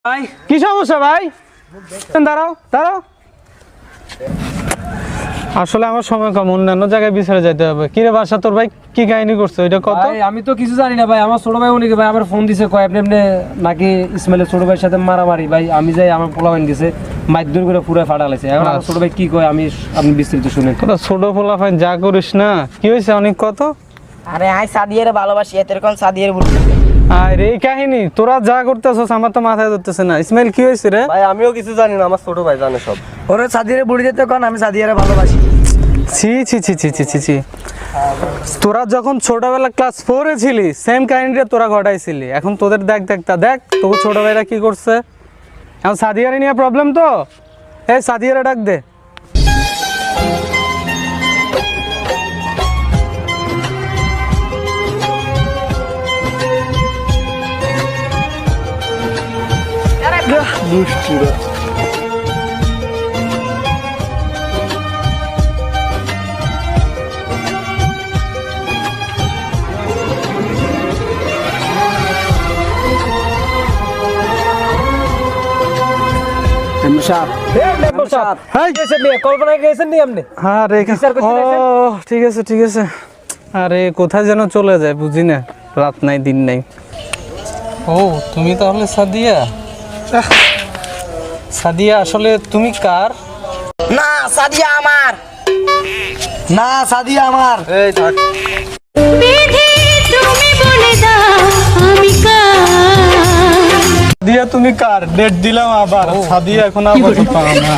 ভাই কি সমস্যা ভাই? দাঁড়াও দাঁড়াও, আসলে আমার সময় কম, অন্যান্য জায়গায় বিচারে যেতে হবে। কি রে বাসা, তোর ভাই কি কাহিনী করছে ওইটা কত? ভাই আমি তো কিছু জানি না ভাই, আমার ছোট ভাই উনি ভাই আমার ফোন দিছে, কয় আপনি এমনি নাকি ইসমাইলের ছোট ভাইয়ের সাথে মারামারি। ভাই আমি যাই, আমার পোলাপাইন দিছে মাইদুর করে পুরো ফাটা লাইছে। এখন আমার ছোট ভাই কি কয় আমি আপনি বিস্তারিত শুনেন। তোরা ছোট পোলাপাইন যা করিস না, কি হয়েছে অনেক কত? আরে আই সাদিয়ারে ভালোবাসি, এতের কোন সাদিয়ারে বলছিস? আরে এই কাহিনী তোরা যা করতেছস আমার তো মাথায় ধরতেছে না। ইসমাইল কি হয়েছে রে? ভাই আমিও কিছু জানি না, আমার ছোট ভাই জানে সব। ওরে সাদিয়ারে বুড়ি দিতে কোন আমি সাদিয়ারে ভালোবাসি। ছি ছি ছি ছি ছি ছি ছি, তোরা যখন ছোটবেলা ক্লাস 4 এ ছিলি সেম কাহিনীটা তোরা ঘটাইছিলি। এখন তোদের দেখ দেখ তা দেখ তোর ছোট ভাইরা কি করছে। এখন সাদিয়ারে নিয়ে প্রবলেম তো, এই সাদিয়ারে ডাক দে। কল্পনা গেছেন নি আপনি? আরে ও ঠিক আছে ঠিক আছে। আরে কোথায় যেন চলে যায় বুঝি না, রাত নাই দিন নাই। ও তুমি তাহলে সাদিয়া? সাদিয়া আসলে তুমি কার? না সাদিয়া আমার, না সাদিয়া আমার। এই থাক, বিধি তুমি বলে দাও আমি কার। সাদিয়া তুমি কার? ডেট দিলাম আবার, সাদিয়া এখন আবার চলে যা।